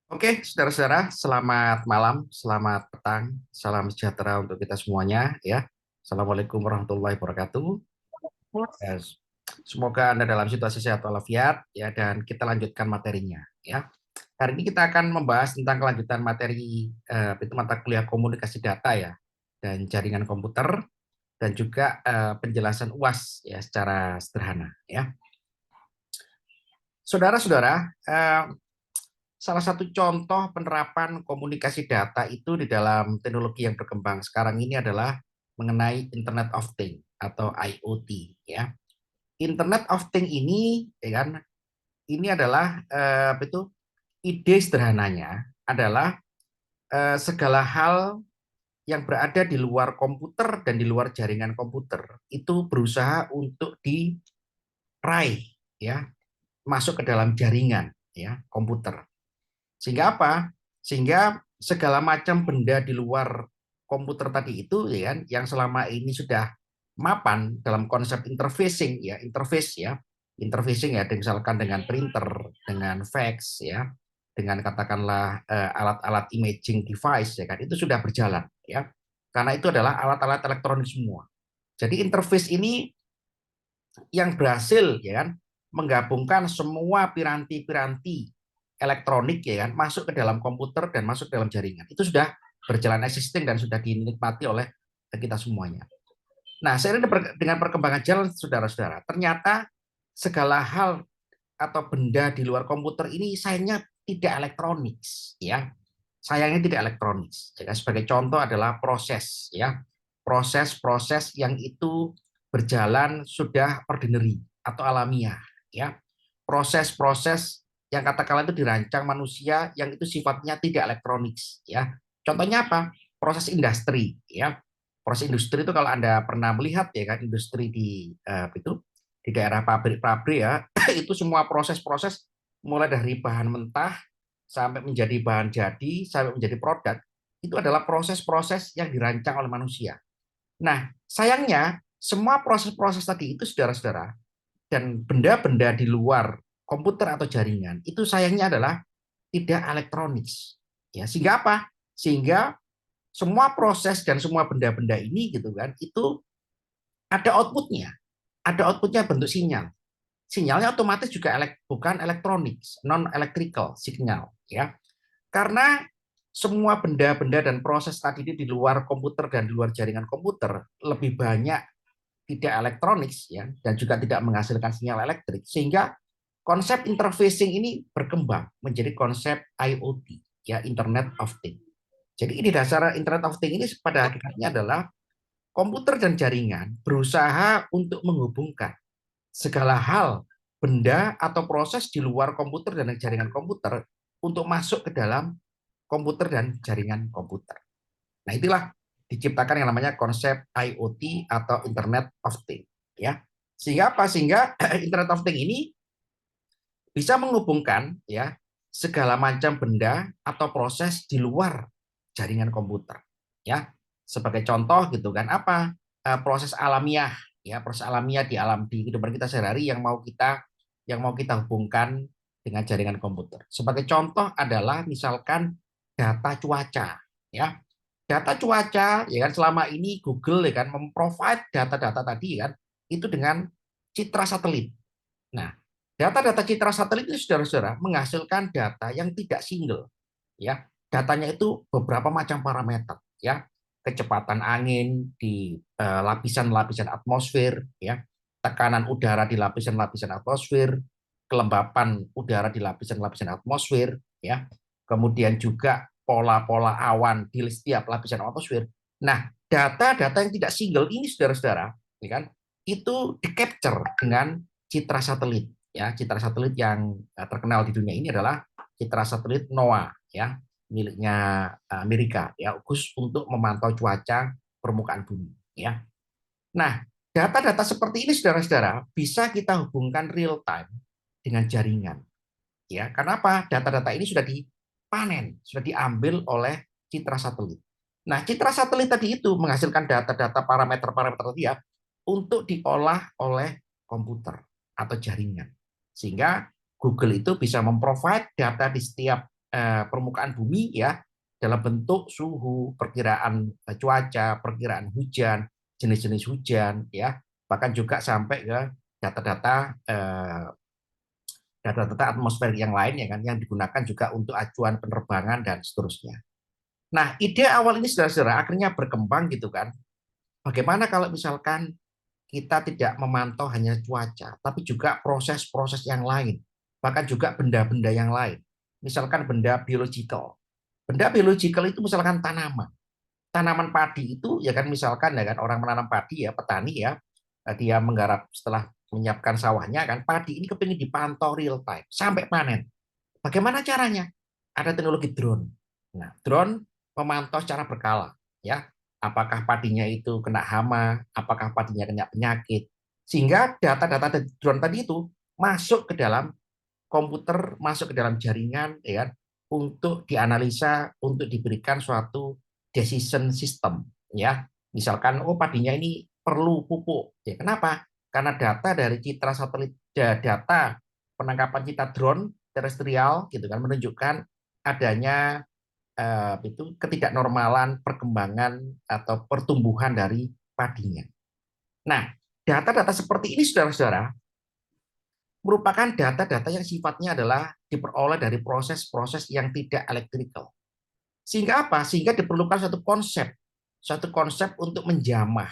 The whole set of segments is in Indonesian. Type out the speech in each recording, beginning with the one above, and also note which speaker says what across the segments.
Speaker 1: Oke, saudara-saudara, selamat malam, selamat petang, salam sejahtera untuk kita semuanya, ya. Assalamualaikum warahmatullahi wabarakatuh. Ya, semoga Anda dalam situasi sehat walafiat, ya, dan kita lanjutkan materinya, ya. Hari ini kita akan membahas tentang kelanjutan materi itu mata kuliah komunikasi data, ya, dan jaringan komputer, dan juga penjelasan UAS, ya, secara sederhana, ya. Saudara-saudara, salah satu contoh penerapan komunikasi data itu di dalam teknologi yang berkembang sekarang ini adalah mengenai Internet of Things atau IoT, ya. Internet of Things ini, ya kan, ini adalah ide sederhananya adalah segala hal yang berada di luar komputer dan di luar jaringan komputer itu berusaha untuk diraih, ya, masuk ke dalam jaringan, ya, komputer. Sehingga apa? Sehingga segala macam benda di luar komputer tadi itu, ya kan, yang selama ini sudah mapan dalam konsep interfacing, ya, interface, ya. Interfacing, ya, misalkan dengan printer, dengan fax, ya, dengan katakanlah alat-alat imaging device, ya kan, itu sudah berjalan, ya. Karena itu adalah alat-alat elektronik semua. Jadi interface ini yang berhasil, ya kan, menggabungkan semua piranti-piranti elektronik, ya kan, masuk ke dalam komputer dan masuk ke dalam jaringan. Itu sudah berjalan existing dan sudah dinikmati oleh kita semuanya. Nah, seiring dengan perkembangan jalan, saudara-saudara, ternyata segala hal atau benda di luar komputer ini sayangnya tidak elektronik, ya. Sayangnya tidak elektronik. Ya, sebagai contoh adalah proses, ya. Proses-proses yang itu berjalan sudah ordinary atau alamiah, ya. Proses-proses yang katakanlah itu dirancang manusia yang itu sifatnya tidak elektronik, ya. Contohnya apa? Proses industri, ya. Proses industri itu kalau Anda pernah melihat, ya kan, industri itu di daerah pabrik-pabrik, ya, itu semua proses-proses mulai dari bahan mentah sampai menjadi bahan jadi sampai menjadi produk itu adalah proses-proses yang dirancang oleh manusia. Nah, sayangnya semua proses-proses tadi itu, saudara-saudara, dan benda-benda di luar komputer atau jaringan itu sayangnya adalah tidak elektronik. Ya, sehingga apa? Sehingga semua proses dan semua benda-benda ini gitu kan, itu ada outputnya. Ada outputnya bentuk sinyal. Sinyalnya otomatis juga bukan elektronik, non electrical signal, ya. Karena semua benda-benda dan proses tadi ini di luar komputer dan di luar jaringan komputer lebih banyak tidak elektronik, ya, dan juga tidak menghasilkan sinyal elektrik, sehingga konsep interfacing ini berkembang menjadi konsep IoT, ya, Internet of Things. Jadi ini dasar Internet of Things ini pada hakikatnya adalah komputer dan jaringan berusaha untuk menghubungkan segala hal, benda atau proses di luar komputer dan jaringan komputer untuk masuk ke dalam komputer dan jaringan komputer. Nah, itulah diciptakan yang namanya konsep IoT atau Internet of Things, ya. Sehingga apa? Sehingga Internet of Things ini bisa menghubungkan, ya, segala macam benda atau proses di luar jaringan komputer, ya. Sebagai contoh gitu kan, apa? Proses alamiah, ya, proses alamiah di kehidupan kita sehari-hari yang mau kita hubungkan dengan jaringan komputer. Sebagai contoh adalah misalkan data cuaca, ya. Data cuaca, ya kan, selama ini Google, ya kan, memprovide data-data tadi, kan, itu dengan citra satelit. Nah, data-data citra satelit itu, saudara-saudara, menghasilkan data yang tidak single, ya. Datanya itu beberapa macam parameter, ya. Kecepatan angin di lapisan-lapisan atmosfer, ya. Tekanan udara di lapisan-lapisan atmosfer, kelembapan udara di lapisan-lapisan atmosfer, ya. Kemudian juga pola-pola awan di setiap lapisan atmosfer. Nah, data-data yang tidak single ini, saudara-saudara, ya kan, itu di-capture dengan citra satelit, ya. Citra satelit yang terkenal di dunia ini adalah citra satelit NOAA, ya, miliknya Amerika, ya, khusus untuk memantau cuaca permukaan bumi, ya. Nah, data-data seperti ini, saudara-saudara, bisa kita hubungkan real time dengan jaringan, ya. Karena apa? Data-data ini sudah dipanen, sudah diambil oleh citra satelit. Nah, citra satelit tadi itu menghasilkan data-data parameter-parameter tadi, ya, untuk diolah oleh komputer atau jaringan. Sehingga Google itu bisa memprovide data di setiap permukaan bumi ya, dalam bentuk suhu, perkiraan cuaca, perkiraan hujan, jenis-jenis hujan ya, bahkan juga sampai ke data-data data-data atmosfer yang lain ya kan, yang digunakan juga untuk acuan penerbangan dan seterusnya. Nah, ide awal ini saudara-saudara akhirnya berkembang gitu kan. Bagaimana kalau misalkan kita tidak memantau hanya cuaca, tapi juga proses-proses yang lain, bahkan juga benda-benda yang lain. Misalkan benda biological. Benda biological itu misalkan tanaman. Tanaman padi itu ya kan misalkan ya kan orang menanam padi ya, petani ya, dia menggarap setelah menyiapkan sawahnya kan, padi ini kepingin dipantau real time sampai panen. Bagaimana caranya? Ada teknologi drone. Nah, drone memantau secara berkala, ya. Apakah padinya itu kena hama, apakah padinya kena penyakit, sehingga data-data drone tadi itu masuk ke dalam komputer, masuk ke dalam jaringan, ya, untuk dianalisa, untuk diberikan suatu decision system, ya. Misalkan, oh padinya ini perlu pupuk, ya. Kenapa? Karena data dari citra satelit, data penangkapan citra drone terestrial gitu kan menunjukkan adanya itu ketidaknormalan perkembangan atau pertumbuhan dari padinya. Nah, data-data seperti ini saudara-saudara merupakan data-data yang sifatnya adalah diperoleh dari proses-proses yang tidak elektrikal. Sehingga apa? Sehingga diperlukan satu konsep untuk menjamah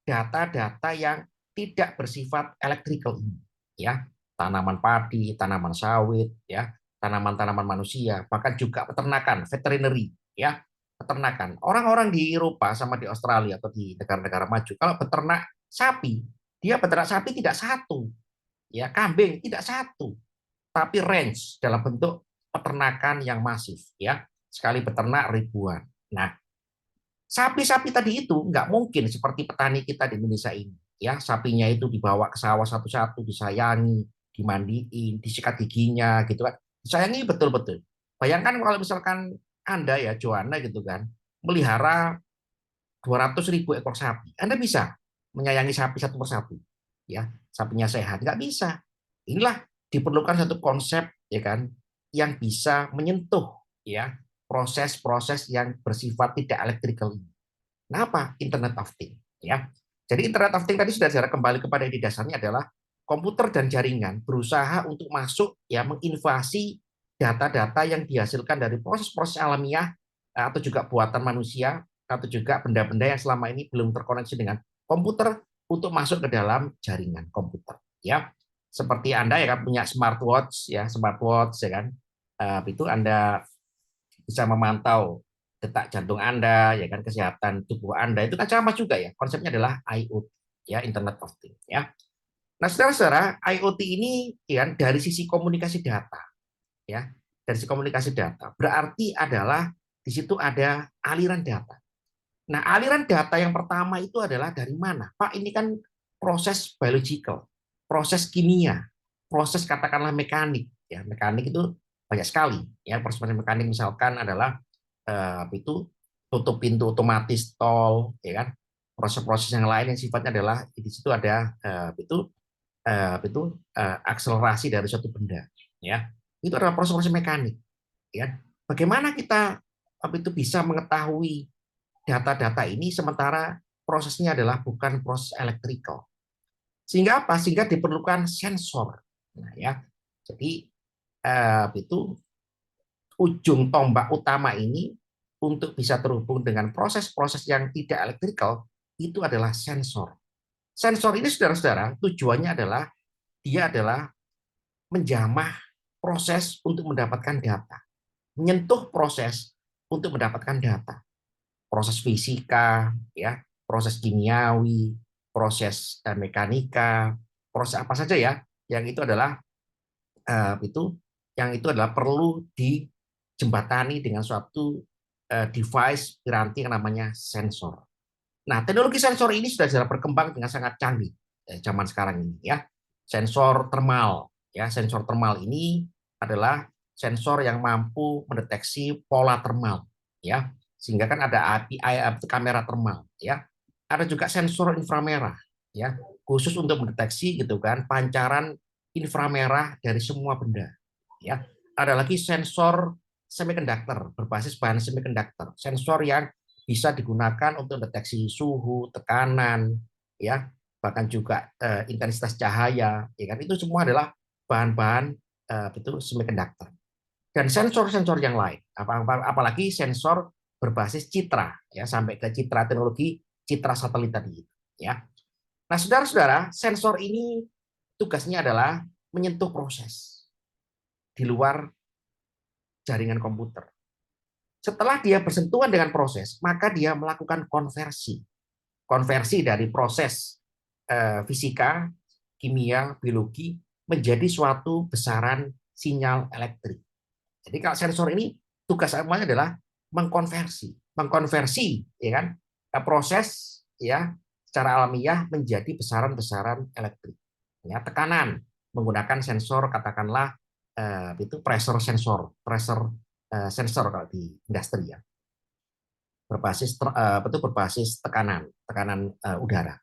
Speaker 1: data-data yang tidak bersifat elektrikal ini, ya, tanaman padi, tanaman sawit, ya, tanaman-tanaman manusia, bahkan juga peternakan, veterinary, ya, peternakan. Orang-orang di Eropa sama di Australia atau di negara-negara maju, kalau beternak sapi, dia beternak sapi tidak satu, ya, kambing tidak satu, tapi range dalam bentuk peternakan yang masif, ya, sekali beternak ribuan. Nah, sapi-sapi tadi itu nggak mungkin seperti petani kita di Indonesia ini, ya, sapinya itu dibawa ke sawah satu-satu, disayangi, dimandiin, disikat giginya, gitu kan, disayangi betul-betul. Bayangkan kalau misalkan Anda ya, Joanna gitu kan, melihara 200.000 ekor sapi, Anda bisa menyayangi sapi satu persatu, ya, sapinya sehat? Nggak bisa. Inilah diperlukan satu konsep ya kan yang bisa menyentuh ya proses-proses yang bersifat tidak elektrikal ini. Kenapa? Internet of Things ya. Jadi Internet of Things tadi sudah saya kembali kepada ide dasarnya adalah komputer dan jaringan berusaha untuk masuk ya menginvasi data-data yang dihasilkan dari proses-proses alamiah atau juga buatan manusia atau juga benda-benda yang selama ini belum terkoneksi dengan komputer untuk masuk ke dalam jaringan komputer ya. Seperti Anda ya kan punya smartwatch ya kan. Itu Anda bisa memantau detak jantung Anda, ya kan, kesehatan tubuh Anda. Itu kan sama juga ya. Konsepnya adalah IoT, ya, Internet of Things, ya. Nah, saudara-saudara, IoT ini ya dari sisi komunikasi data, ya. Dari sisi komunikasi data, berarti adalah di situ ada aliran data. Nah, aliran data yang pertama itu adalah dari mana? Pak, ini kan proses biological, proses kimia, proses katakanlah mekanik, ya. Mekanik itu banyak sekali, ya. Proses mekanik misalkan adalah itu tutup pintu otomatis tol, ya kan. Proses-proses yang lain yang sifatnya adalah di situ ada akselerasi dari suatu benda, ya. Itu adalah proses-proses mekanik, ya. Bagaimana kita itu bisa mengetahui data-data ini sementara prosesnya adalah bukan proses elektrikal. Sehingga apa? Sehingga diperlukan sensor. Nah, ya. Jadi itu ujung tombak utama ini untuk bisa terhubung dengan proses-proses yang tidak elektrikal itu adalah sensor. Sensor ini saudara-saudara tujuannya adalah dia adalah menjamah proses untuk mendapatkan data, menyentuh proses untuk mendapatkan data. Proses fisika, ya, proses kimiawi, proses mekanika, proses apa saja ya, yang itu adalah itu yang itu adalah perlu dijembatani dengan suatu device piranti yang namanya sensor. Nah, teknologi sensor ini sudah berkembang dengan sangat canggih zaman sekarang ini ya. Sensor termal, ya, sensor termal ini adalah sensor yang mampu mendeteksi pola termal, ya. Sehingga kan ada API kamera termal, ya. Ada juga sensor inframerah, ya, khusus untuk mendeteksi gitu kan pancaran inframerah dari semua benda, ya. Ada lagi sensor semiconductor berbasis bahan semiconductor, sensor yang bisa digunakan untuk deteksi suhu, tekanan, ya, bahkan juga intensitas cahaya, ya kan? Itu semua adalah bahan-bahan itu semiconductor. Dan sensor-sensor yang lain, apalagi sensor berbasis citra, ya, sampai ke citra teknologi citra satelit tadi, ya. Nah, saudara-saudara, sensor ini tugasnya adalah menyentuh proses di luar jaringan komputer. Setelah dia bersentuhan dengan proses, maka dia melakukan konversi. Konversi dari proses fisika, kimia, biologi menjadi suatu besaran sinyal elektrik. Jadi kalau sensor ini tugas utamanya adalah mengkonversi, ya kan, proses, ya, secara alamiah menjadi besaran-besaran elektrik. Ya, tekanan menggunakan sensor, katakanlah itu pressure sensor kalau di industri, ya, berbasis tekanan tekanan udara.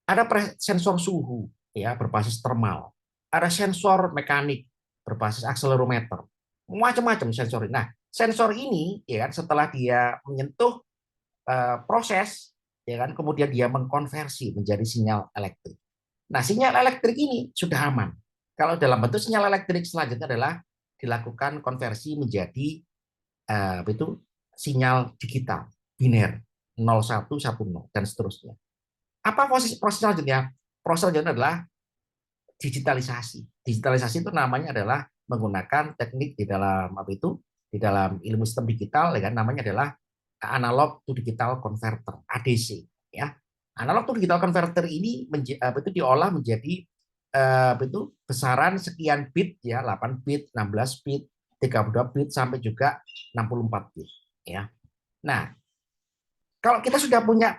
Speaker 1: Ada sensor suhu, ya, berbasis termal. Ada sensor mekanik berbasis akselerometer. Macam-macam sensor. Nah, sensor ini, ya kan, setelah dia menyentuh proses, ya kan, kemudian dia mengkonversi menjadi sinyal elektrik. Nah, sinyal elektrik ini sudah aman. Kalau dalam bentuk sinyal elektrik selanjutnya adalah dilakukan konversi menjadi itu sinyal digital biner 0110 dan seterusnya. Apa proses selanjutnya? Proses selanjutnya adalah digitalisasi. Digitalisasi itu namanya adalah menggunakan teknik di dalam apa itu? Di dalam ilmu sistem digital, ya kan, namanya adalah analog to digital converter, ADC, ya. Analog to digital converter ini itu diolah menjadi itu besaran sekian bit, ya, 8 bit, 16 bit, 32 bit sampai juga 64 bit, ya. Nah, kalau kita sudah punya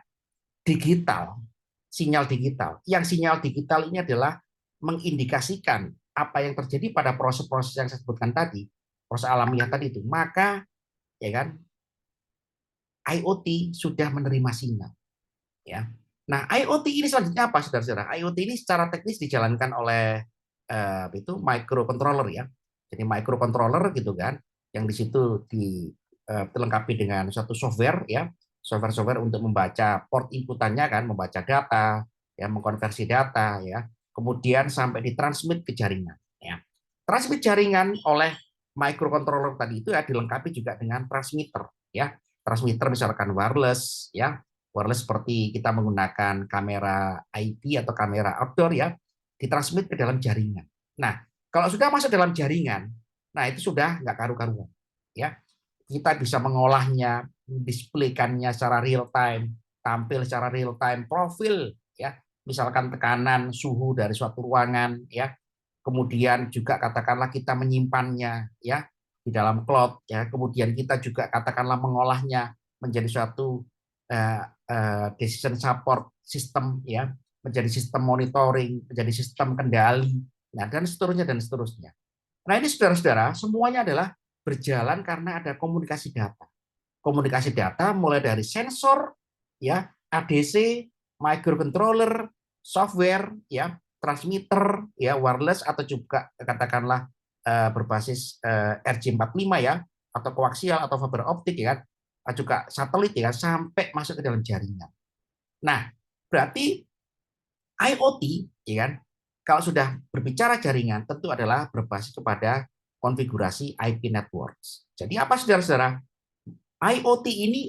Speaker 1: digital, sinyal digital ini adalah mengindikasikan apa yang terjadi pada proses-proses yang saya sebutkan tadi, proses alamiah tadi itu, maka, ya kan, IoT sudah menerima sinyal, ya. Nah, IoT ini selanjutnya apa, saudara-saudara? IoT ini secara teknis dijalankan oleh itu microcontroller, ya. Jadi microcontroller gitu kan, yang di situ dilengkapi dengan suatu software, ya, software untuk membaca port inputannya kan, membaca data, ya, mengkonversi data, ya, kemudian sampai ditransmit ke jaringan, ya. Transmit jaringan oleh microcontroller tadi itu, ya, dilengkapi juga dengan transmitter, ya. Transmitter misalkan wireless, ya, wireless seperti kita menggunakan kamera IP atau kamera outdoor, ya, ditransmit ke dalam jaringan. Nah, kalau sudah masuk dalam jaringan, nah itu sudah nggak karu-karuan, ya. Kita bisa mengolahnya, displaykannya secara real time, tampil secara real time, profil, ya, misalkan tekanan suhu dari suatu ruangan, ya. Kemudian juga katakanlah kita menyimpannya, ya, di dalam cloud, ya. Kemudian kita juga katakanlah mengolahnya menjadi suatu decision support system, ya, menjadi sistem monitoring, menjadi sistem kendali, nah, dan seterusnya dan seterusnya. Nah, ini saudara-saudara, semuanya adalah berjalan karena ada komunikasi data. Komunikasi data mulai dari sensor, ya, ADC, microcontroller, software, ya, transmitter, ya, wireless atau juga katakanlah berbasis RJ45, ya, atau koaksial atau fiber optik, ya, juga satelit, ya, sampai masuk ke dalam jaringan. Nah, berarti IoT, ya kan, kalau sudah berbicara jaringan tentu adalah berbasis kepada konfigurasi IP networks. Jadi apa, saudara-saudara? IoT ini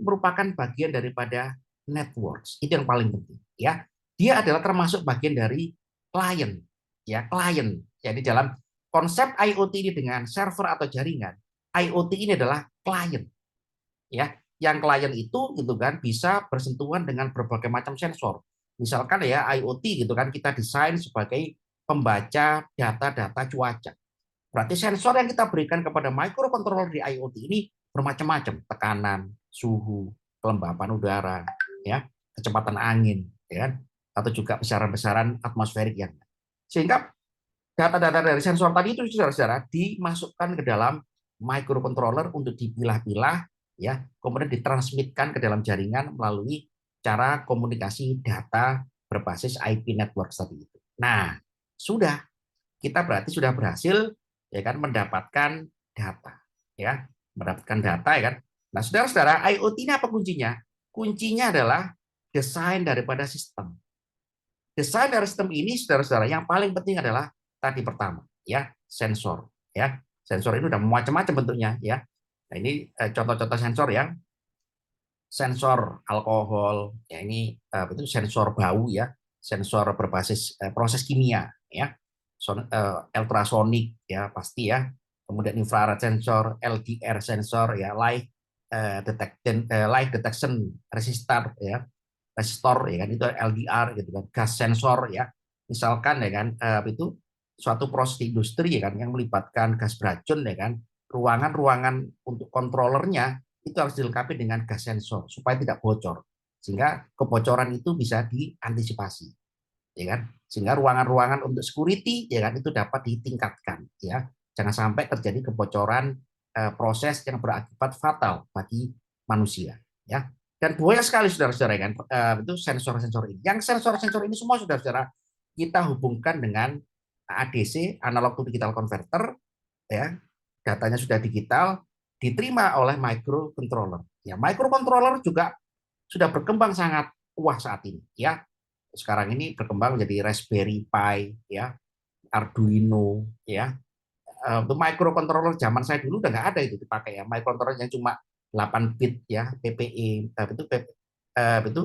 Speaker 1: merupakan bagian daripada networks. Itu yang paling penting, ya. Dia adalah termasuk bagian dari klien, ya, klien. Jadi dalam konsep IoT ini dengan server atau jaringan, IoT ini adalah klien, ya. Yang klien itu gitu kan bisa bersentuhan dengan berbagai macam sensor. Misalkan, ya, IoT gitu kan kita desain sebagai pembaca data-data cuaca. Berarti sensor yang kita berikan kepada microcontroller di IoT ini bermacam-macam, tekanan, suhu, kelembapan udara, ya, kecepatan angin, ya, atau juga besaran-besaran atmosferik yang. Sehingga data-data dari sensor tadi itu, saudara-saudara, dimasukkan ke dalam microcontroller untuk dipilah-pilah, ya, kemudian ditransmitkan ke dalam jaringan melalui cara komunikasi data berbasis IP network tadi itu. Nah, kita berarti sudah berhasil ya kan, mendapatkan data, ya, mendapatkan data, ya kan. Nah, saudara-saudara, IoT ini apa kuncinya? Kuncinya adalah desain daripada sistem. Desain dari sistem ini, saudara-saudara, yang paling penting adalah tadi pertama, ya, sensor, ya. Sensor ini udah macam-macam bentuknya, ya. Nah, ini contoh-contoh sensor ya. Sensor alkohol, ya ini itu sensor bau ya, sensor berbasis proses kimia, ya. Ultrasonik ya pasti ya. Kemudian infrared sensor, LDR sensor ya, light detection resistor ya, resistor ya kan, itu LDR gitu kan, gas sensor ya. Misalkan ya kan, itu suatu proses di industri ya kan, yang melibatkan gas beracun ya kan, ruangan-ruangan untuk kontrolernya itu harus dilengkapi dengan gas sensor supaya tidak bocor, sehingga kebocoran itu bisa diantisipasi, ya kan, sehingga ruangan-ruangan untuk security ya kan itu dapat ditingkatkan, ya, jangan sampai terjadi kebocoran proses yang berakibat fatal bagi manusia, ya. Dan banyak sekali saudara-saudara kan, itu sensor-sensor ini, yang sensor-sensor ini semua saudara-saudara kita hubungkan dengan ADC, analog to digital converter, ya, datanya sudah digital, diterima oleh microcontroller. Ya, microcontroller juga sudah berkembang sangat wah saat ini, ya. Sekarang ini berkembang menjadi Raspberry Pi, ya, Arduino, ya. Untuk microcontroller zaman saya dulu udah nggak ada itu dipakai ya. Microcontroller yang cuma 8 bit ya, PPE, itu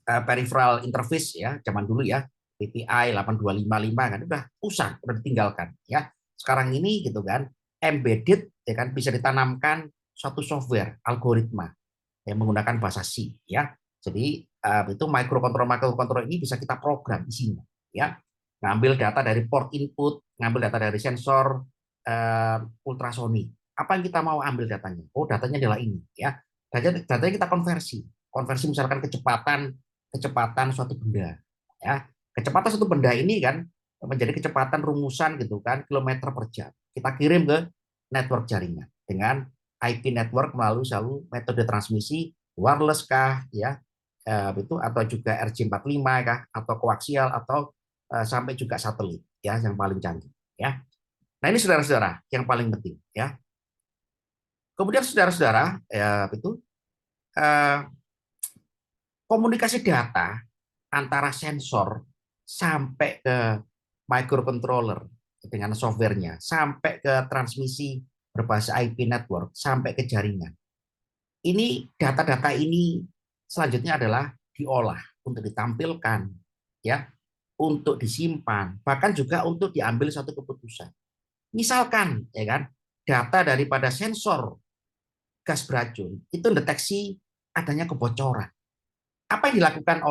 Speaker 1: peripheral interface ya, zaman dulu ya. PPI 8255 kan udah usang, udah ditinggalkan ya. Sekarang ini gitu kan, embedded ya kan, bisa ditanamkan suatu software algoritma yang menggunakan bahasa C ya. Jadi itu microcontroller ini bisa kita program isinya ya. Ngambil data dari port input, ngambil data dari sensor ultrasonik. Apa yang kita mau ambil datanya? Oh, datanya adalah ini ya. Datanya kita konversi. Konversi misalkan kecepatan suatu benda ya. Kecepatan suatu benda ini kan menjadi kecepatan rumusan gitu kan, kilometer per jam. Kita kirim ke network jaringan dengan IP network melalui selalu metode transmisi wireless kah ya, itu atau juga RJ45 kah, atau koaksial, atau sampai juga satelit ya yang paling canggih ya. Nah, ini saudara-saudara yang paling penting ya. Kemudian saudara-saudara ya, itu eh, komunikasi data antara sensor sampai ke microcontroller dengan softwarenya, sampai ke transmisi berbasis IP network, sampai ke jaringan. Ini data-data ini selanjutnya adalah diolah untuk ditampilkan, ya, untuk disimpan, bahkan juga untuk diambil satu keputusan. Misalkan, ya kan, data daripada sensor gas beracun itu deteksi adanya kebocoran. Apa yang dilakukan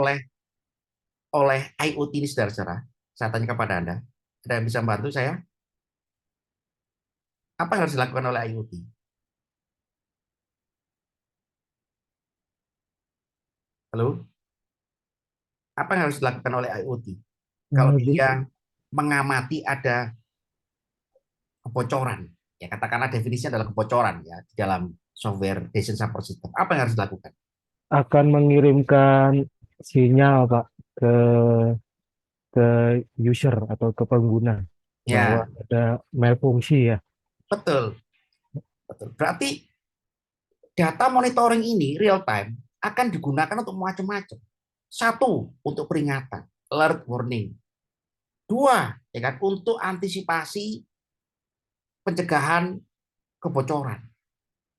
Speaker 1: oleh IoT ini, saudara-saudara? Saya tanya kepada Anda. Ada yang bisa membantu saya? Apa yang harus dilakukan oleh IoT? Halo? Apa yang harus dilakukan oleh IoT? Kalau
Speaker 2: Di-
Speaker 1: dia mengamati ada kebocoran, ya katakanlah definisinya adalah kebocoran ya di dalam software decision support system. Apa yang harus dilakukan?
Speaker 2: akan mengirimkan sinyal Pak ke ke user atau ke pengguna bahwa
Speaker 1: Ya,
Speaker 2: ada malfungsi ya.
Speaker 1: betul, betul. Berarti data monitoring ini real time akan digunakan untuk macam-macam. Satu, untuk peringatan, alert warning. Dua, ya kan, untuk antisipasi pencegahan kebocoran.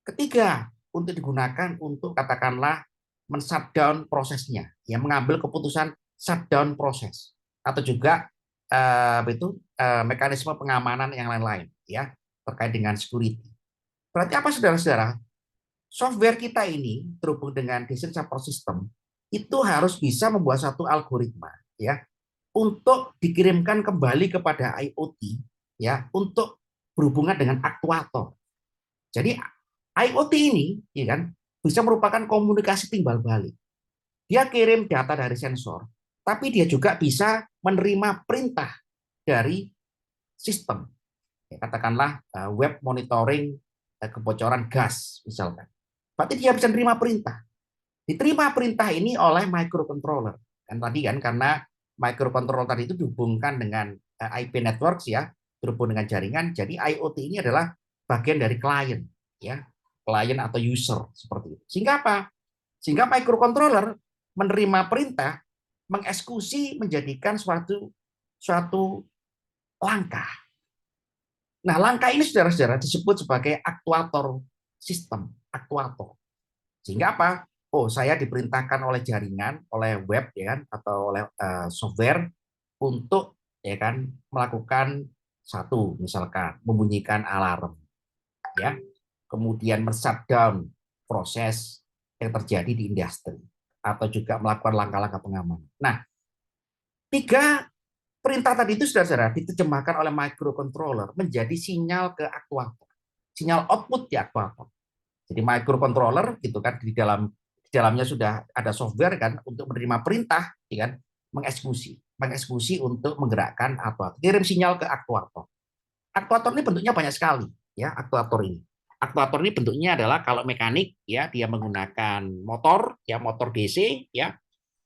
Speaker 1: Ketiga, untuk digunakan untuk katakanlah men-shutdown prosesnya, ya mengambil keputusan shutdown proses, atau juga mekanisme pengamanan yang lain-lain, ya terkait dengan security. Berarti apa, saudara-saudara? Software kita ini terhubung dengan decision support system itu harus bisa membuat satu algoritma, ya, untuk dikirimkan kembali kepada IoT, ya, untuk berhubungan dengan aktuator. Jadi IoT ini, ya kan, bisa merupakan komunikasi timbal balik. Dia kirim data dari sensor, tapi dia juga bisa menerima perintah dari sistem. Ya, katakanlah web monitoring kebocoran gas, misalkan. Berarti dia bisa menerima perintah. Diterima perintah ini oleh microcontroller. Kan tadi kan karena microcontroller tadi itu dihubungkan dengan IP networks ya. terhubung dengan jaringan. Jadi IoT ini adalah bagian dari klien, ya, klien atau user seperti itu. Sehingga apa? Sehingga microcontroller menerima perintah, mengeksekusi, menjadikan suatu suatu langkah. Nah, langkah ini saudara-saudara disebut sebagai aktuator sistem, aktuator. Sehingga apa? Oh, saya diperintahkan oleh jaringan, oleh web ya kan, atau oleh software untuk ya kan melakukan satu, misalkan membunyikan alarm, ya, kemudian men-shutdown proses yang terjadi di industri, atau juga melakukan langkah-langkah pengamanan. Nah, tiga perintah tadi itu saudara-saudara diterjemahkan oleh microcontroller menjadi sinyal ke aktuator, sinyal output di aktuator. Jadi microcontroller gitu kan di dalamnya sudah ada software kan untuk menerima perintah, ya kan, mengeksekusi untuk menggerakkan aktuator, kirim sinyal ke aktuator. Aktuator ini bentuknya banyak sekali, ya, aktuator ini. Aktuator ini bentuknya adalah kalau mekanik ya dia menggunakan motor, ya, motor DC, ya.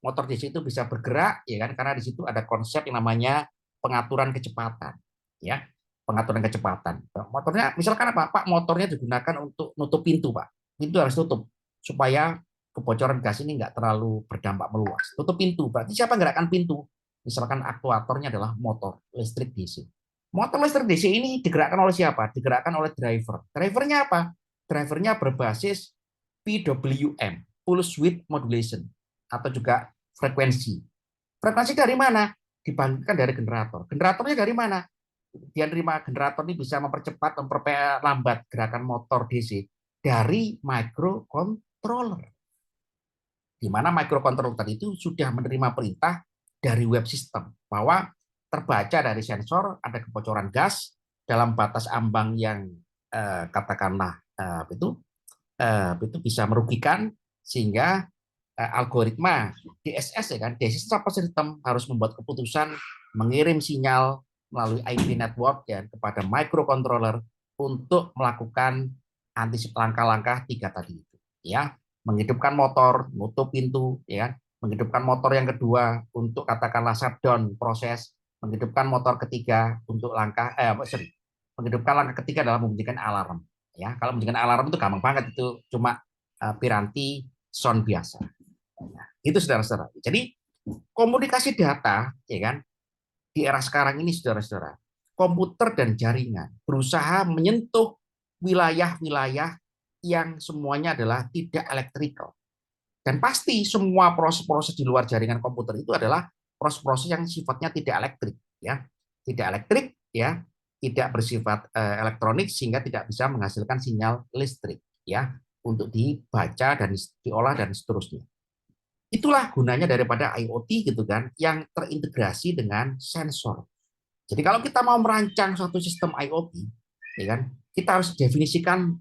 Speaker 1: Motor DC itu bisa bergerak ya kan karena di situ ada konsep yang namanya pengaturan kecepatan, ya. Pengaturan kecepatan. Motornya misalkan apa? Pak, motornya digunakan untuk nutup pintu, Pak. Pintu harus tutup supaya kebocoran gas ini nggak terlalu berdampak meluas. Tutup pintu. Berarti siapa yang gerakan pintu? Misalkan aktuatornya adalah motor listrik DC. Motor listrik DC ini digerakkan oleh siapa? Digerakkan oleh driver. Drivernya apa? Drivernya berbasis PWM, pulse width modulation, atau juga frekuensi. Frekuensi dari mana? Dibangkitkan dari generator. Generatornya dari mana? Dia terima generator ini bisa mempercepat, memperlambat gerakan motor DC dari microcontroller. Di mana microcontroller tadi itu sudah menerima perintah dari web system bahwa terbaca dari sensor ada kebocoran gas dalam batas ambang yang katakanlah itu bisa merugikan, sehingga algoritma DSS ya kan, DSS System harus membuat keputusan mengirim sinyal melalui IP network ya kepada microcontroller untuk melakukan antisipasi langkah-langkah tiga tadi itu, ya, menghidupkan motor, nutup pintu, ya, menghidupkan motor yang kedua untuk katakanlah shutdown proses, menghidupkan motor ketiga untuk menghidupkan langkah ketiga dalam membunyikan alarm, ya. Kalau membunyikan alarm itu gampang banget, itu cuma piranti sound biasa. Nah, itu saudara-saudara. Jadi komunikasi data, ya kan, di era sekarang ini saudara-saudara, komputer dan jaringan berusaha menyentuh wilayah-wilayah yang semuanya adalah tidak elektrikal. Dan pasti semua proses-proses di luar jaringan komputer itu adalah proses-proses yang sifatnya tidak elektrik, ya. Tidak elektrik, ya, tidak bersifat elektronik sehingga tidak bisa menghasilkan sinyal listrik, ya, untuk dibaca dan diolah dan seterusnya. Itulah gunanya daripada IoT gitu kan, yang terintegrasi dengan sensor. Jadi kalau kita mau merancang suatu sistem IoT, ya kan, kita harus definisikan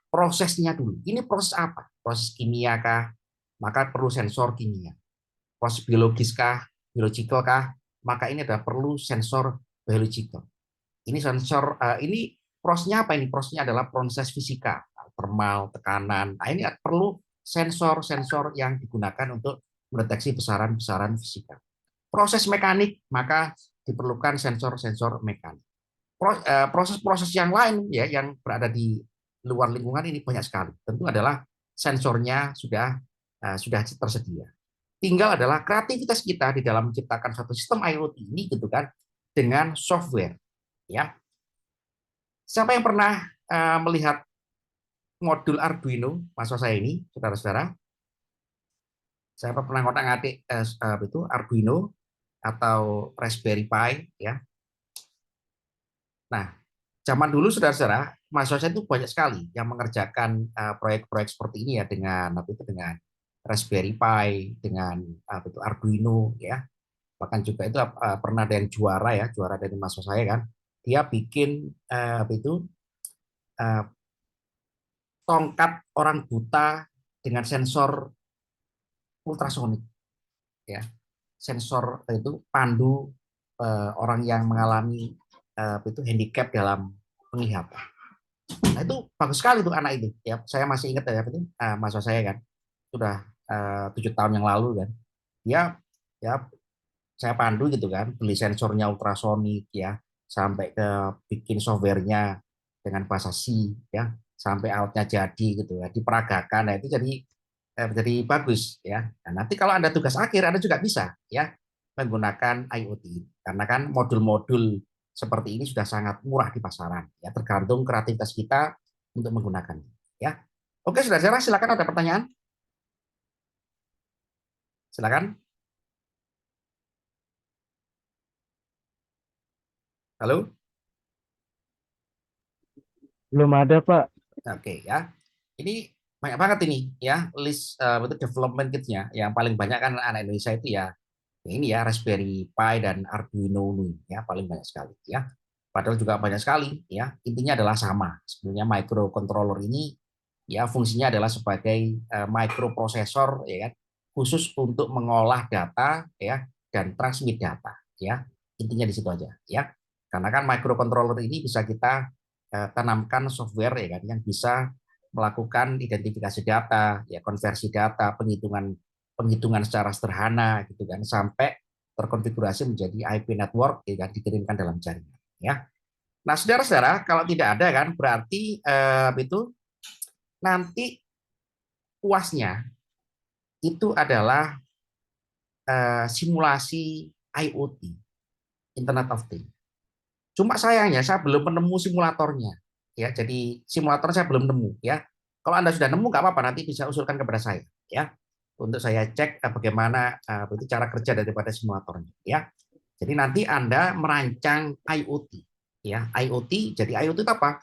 Speaker 1: prosesnya dulu. Ini proses apa? Proses kimia kah? Maka perlu sensor kimia. Proses biologis kah? Biological kah? Maka ini adalah perlu sensor biological. Ini sensor ini prosesnya apa ini? Prosesnya adalah proses fisika, thermal, tekanan. Nah, ini perlu sensor-sensor yang digunakan untuk mendeteksi besaran-besaran fisika. Proses mekanik, maka diperlukan sensor-sensor mekanik. Proses-proses yang lain ya yang berada di luar lingkungan ini banyak sekali. Tentu adalah sensornya sudah tersedia. Tinggal adalah kreativitas kita di dalam menciptakan satu sistem IoT ini gitu kan dengan software, ya. Siapa yang pernah melihat modul Arduino masa saya ini, saudara-saudara? Siapa pernah ngotak-ngatik itu Arduino atau Raspberry Pi, ya? Nah, zaman dulu saudara-saudara, mahasiswa saya itu banyak sekali yang mengerjakan proyek-proyek seperti ini ya dengan Raspberry Pi, dengan itu Arduino, ya. Bahkan juga itu pernah ada yang juara dari mahasiswa saya kan. Dia bikin uh, tongkat orang buta dengan sensor ultrasonik, ya. Sensor itu pandu orang yang mengalami itu handicap dalam penglihatan. Nah, itu bagus sekali tuh anak itu, ya. Saya masih ingat ya itu mahasiswa saya kan sudah 7 tahun yang lalu kan. Dia ya saya pandu gitu kan, beli sensornya ultrasonik, ya, sampai ke bikin softwarenya dengan bahasa C ya, sampai outnya jadi gitu ya, diperagakan. Nah, itu jadi bagus ya. Nah, nanti kalau Anda tugas akhir, Anda juga bisa ya menggunakan IoT karena kan modul-modul seperti ini sudah sangat murah di pasaran ya, tergantung kreativitas kita untuk menggunakannya ya. Oke, saudara-saudara, silakan ada pertanyaan. Silakan. Halo.
Speaker 2: Belum ada, Pak.
Speaker 1: Oke ya. Ini banyak banget ini ya list untuk development kitnya. Yang paling banyak kan anak Indonesia itu ya ini ya Raspberry Pi dan Arduino Uno ya paling banyak sekali ya. Padahal juga banyak sekali ya. Intinya adalah sama. Sebenarnya microcontroller ini ya fungsinya adalah sebagai microprosesor ya kan khusus untuk mengolah data ya dan transmit data ya. Intinya di situ aja ya. Karena kan microcontroller ini bisa kita tanamkan software ya kan yang bisa melakukan identifikasi data, ya konversi data, penghitungan penghitungan secara sederhana gitu kan sampai terkonfigurasi menjadi IP network ya kan dikirimkan dalam jaringan ya. Nah, saudara-saudara, kalau tidak ada kan berarti itu nanti puasnya itu adalah simulasi IoT, Internet of Things. Cuma sayangnya saya belum menemu simulatornya. Ya, jadi simulator saya belum nemu ya. Kalau Anda sudah nemu nggak apa-apa nanti bisa usulkan kepada saya ya. Untuk saya cek bagaimana itu cara kerja daripada simulatornya ya. Jadi nanti Anda merancang IoT ya. IoT jadi IoT itu apa?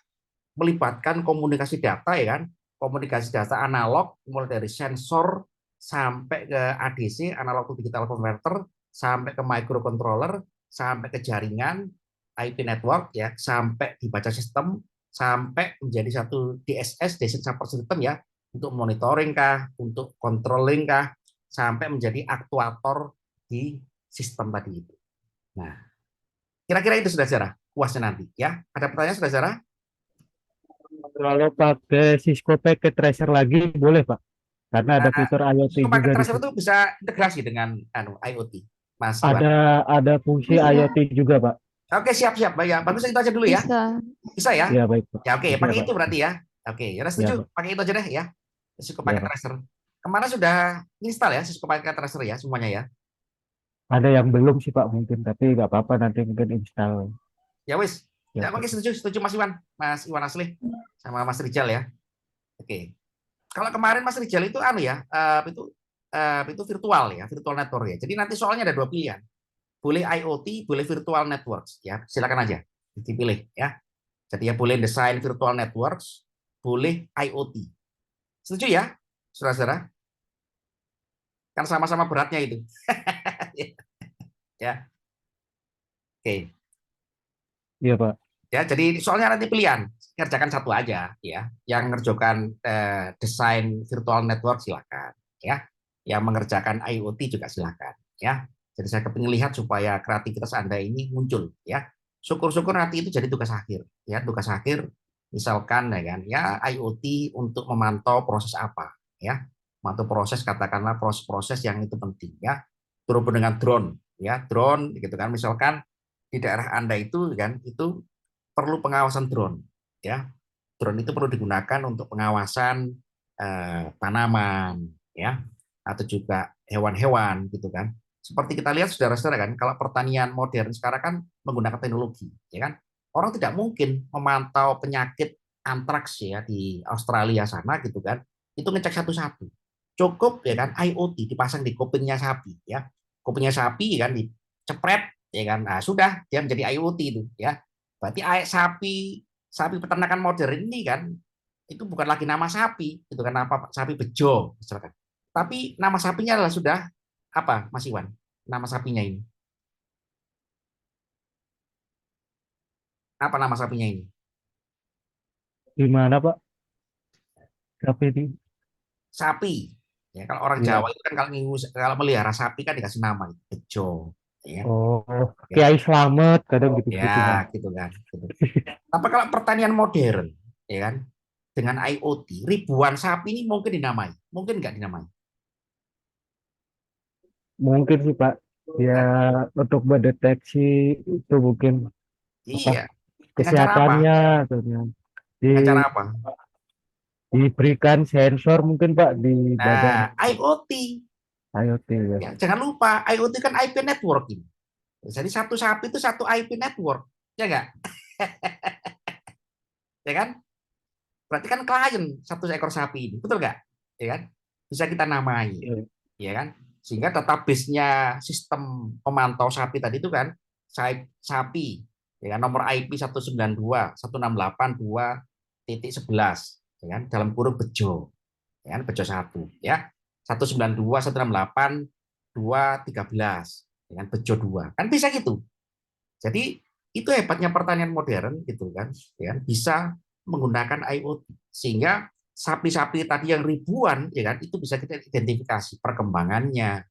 Speaker 1: Melibatkan komunikasi data ya kan. Komunikasi data analog mulai dari sensor sampai ke ADC analog to digital converter sampai ke microcontroller sampai ke jaringan IP network ya sampai dibaca sistem sampai menjadi satu DSS Desktop Support System ya untuk monitoring kah, untuk controlling kah, sampai menjadi aktuator di sistem tadi itu. Nah, kira-kira itu sudah saudara puasnya nanti ya. Ada pertanyaan sudah saudara?
Speaker 2: Kalau pakai Cisco Packet Tracer lagi boleh, Pak? Karena ada fitur IoT
Speaker 1: Cisco Packet
Speaker 2: juga di
Speaker 1: Tracer
Speaker 2: situ.
Speaker 1: itu bisa integrasi dengan IoT, Mas Iwan.
Speaker 2: Ada fungsi
Speaker 3: Bisa,
Speaker 2: IoT juga, Pak.
Speaker 1: Oke, siap-siap. Ya, bagus itu aja dulu ya.
Speaker 3: bisa.
Speaker 1: Bisa ya?
Speaker 2: Ya, baik, Pak.
Speaker 1: Ya, oke,
Speaker 2: Bisa,
Speaker 1: pakai
Speaker 2: Pak.
Speaker 1: itu berarti ya. Oke, ya udah
Speaker 2: Ya,
Speaker 1: setuju.
Speaker 2: Pak.
Speaker 1: Pakai itu aja deh ya. Cisco
Speaker 2: Ya,
Speaker 1: Packet
Speaker 2: Pak.
Speaker 1: Tracer. Kemana sudah install ya Cisco Packet Tracer ya semuanya ya?
Speaker 2: Ada yang belum sih, Pak, mungkin. Tapi nggak apa-apa, nanti mungkin install.
Speaker 1: Ya wis.
Speaker 2: Ya,
Speaker 1: Ya,
Speaker 2: Pak.
Speaker 1: oke, setuju, setuju Mas Iwan Asli sama Mas Rijal ya. Oke. Kalau kemarin Mas Rijal itu anu ya, itu virtual ya, virtual network ya. Jadi nanti soalnya ada dua pilihan. Boleh IoT, boleh virtual networks ya. Silakan aja dipilih ya. Jadi ya boleh desain virtual networks, boleh IoT. Setuju ya, saudara-saudara? Kan sama-sama beratnya itu. Ya, oke.
Speaker 2: Iya, Pak.
Speaker 1: Ya, jadi soalnya nanti pilihan, kerjakan satu aja ya. Yang mengerjakan desain virtual network silakan ya. Yang mengerjakan IoT juga silakan ya. Jadi saya kepingin lihat supaya kreativitas Anda ini muncul ya. Syukur-syukur nanti itu jadi tugas akhir ya, tugas akhir misalkan ya kan ya IoT untuk memantau proses apa ya. Memantau proses katakanlah proses-proses yang itu penting ya. Terhubung dengan drone ya, drone gitu kan misalkan di daerah Anda itu kan itu perlu pengawasan drone ya. Drone itu perlu digunakan untuk pengawasan tanaman ya atau juga hewan-hewan gitu kan. Seperti kita lihat saudara-saudara kan kalau pertanian modern sekarang kan menggunakan teknologi ya kan. Orang tidak mungkin memantau penyakit antraks ya di Australia sana gitu kan. Itu ngecek satu-satu. Cukup ya kan IoT dipasang di kupingnya sapi ya. Kupingnya sapi kan dicepret ya kan. Nah, sudah dia menjadi IoT itu ya. Berarti sapi sapi peternakan modern ini kan itu bukan lagi nama sapi, itu kan apa sapi bejo misalkan. Tapi nama sapinya adalah sudah apa, Mas Iwan? Nama sapinya ini. Apa nama sapinya ini?
Speaker 2: Gimana, Pak? Tapi di...
Speaker 1: Sapi. Ya, kalau orang
Speaker 2: Ya.
Speaker 1: Jawa itu kan kalau melihara sapi kan dikasih nama bejo, ya.
Speaker 2: Oh,
Speaker 1: Ya,
Speaker 2: Kiai Slamet kadang
Speaker 1: ya
Speaker 2: gitu-gitu, Pak.
Speaker 1: gitu kan. Gitu. Tapi kalau pertanian modern, ya kan, dengan IoT, ribuan sapi ini mungkin dinamai, mungkin nggak dinamai.
Speaker 2: Mungkin sih, Pak. Ya, untuk mendeteksi itu mungkin. apa
Speaker 1: Iya. Dengan cara apa?
Speaker 2: kesehatannya katanya.
Speaker 1: Dengan cara
Speaker 2: Di,
Speaker 1: apa?
Speaker 2: diberikan sensor mungkin Pak di badan
Speaker 1: Nah, IoT.
Speaker 2: IoT ya.
Speaker 1: Ya, jangan lupa, IoT kan IP networking. Jadi satu sapi itu satu IP network. Ya enggak? Ya kan? Berarti kan klien satu ekor sapi ini. Betul nggak? Ya kan? Bisa kita namai.
Speaker 2: Iya.
Speaker 1: Ya kan? Sehingga database-nya sistem pemantau sapi tadi itu kan sapi ya kan nomor IP 192.168.2.11 ya kan dalam kurung bejo ya kan bejo 1 ya 192.168.2.13 ya kan bejo 2 kan bisa gitu. Jadi itu hebatnya pertanian modern gitu kan ya kan? Bisa menggunakan IoT sehingga sapi-sapi tadi yang ribuan ya kan itu bisa kita identifikasi perkembangannya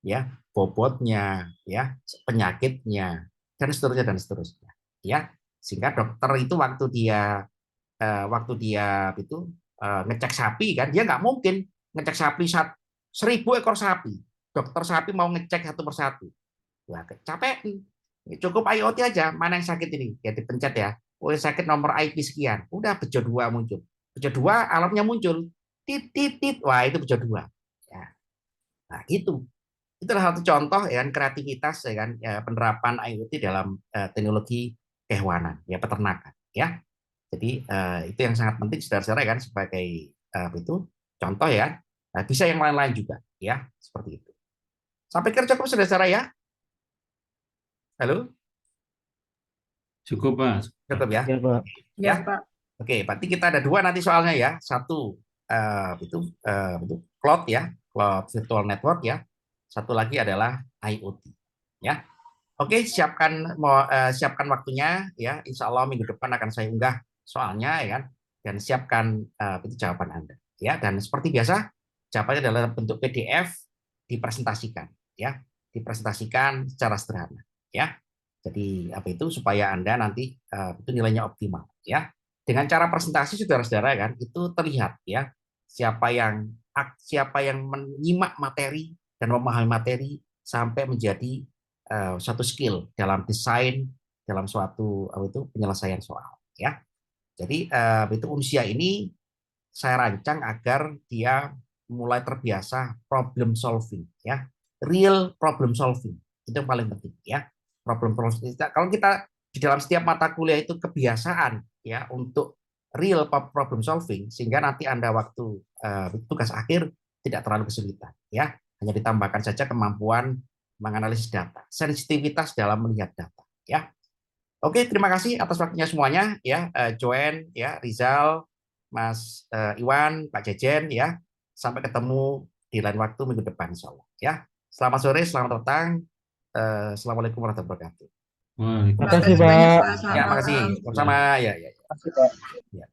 Speaker 1: ya bobotnya ya penyakitnya dan seterusnya ya sehingga dokter itu waktu dia itu ngecek sapi kan dia nggak mungkin ngecek sapi 1.000 ekor sapi dokter sapi mau ngecek satu persatu wah capek cukup IoT aja mana yang sakit ini ya dipencet ya oh yang sakit nomor IP sekian udah bejo 2 muncul bejo 2 alarmnya muncul tit wah itu bejo 2 ya nah gitu itu adalah satu contoh ya kan kreativitas ya kan ya, penerapan IoT dalam teknologi kehewanan ya peternakan ya. Jadi itu yang sangat penting saudara-saudara kan sebagai itu contoh ya. Nah, bisa yang lain-lain juga ya seperti itu. Sampai kira cukup saudara-saudara ya. Halo,
Speaker 3: Cukup, Pak.
Speaker 1: cukup ya.
Speaker 2: Ya Pak.
Speaker 1: Ya. Oke, berarti kita ada dua nanti soalnya ya. Satu itu cloud ya, cloud virtual network ya. Satu lagi adalah IoT ya. Oke, siapkan waktunya ya. Insya Allah minggu depan akan saya unggah soalnya ya kan. Dan siapkan itu jawaban Anda ya. Dan seperti biasa jawabannya adalah bentuk PDF dipresentasikan ya. Dipresentasikan secara sederhana ya. Jadi apa itu supaya Anda nanti itu nilainya optimal ya. Dengan cara presentasi saudara-saudara kan itu terlihat ya siapa yang menyimak materi dan memahami materi sampai menjadi satu skill dalam desain dalam suatu itu penyelesaian soal ya. Jadi itu usia ini saya rancang agar dia mulai terbiasa problem solving ya. Real problem solving. Itu yang paling penting ya. Problem solving. Kalau kita di dalam setiap mata kuliah itu kebiasaan ya untuk real problem solving sehingga nanti Anda waktu tugas akhir tidak terlalu kesulitan ya. Hanya ditambahkan saja kemampuan menganalisis data, sensitivitas dalam melihat data ya. Oke, terima kasih atas waktunya semuanya ya, Joen ya, Rizal, Mas Iwan, Pak Jejen ya. Sampai ketemu di lain waktu minggu depan insya Allah ya. Selamat sore, selamat datang. Assalamualaikum warahmatullahi wabarakatuh.
Speaker 2: Makasih
Speaker 3: Waalaikumsalam.
Speaker 2: Pak.
Speaker 1: Ya, makasih. Sama-sama ya, ya.
Speaker 2: Makasih Pak.
Speaker 1: Ya.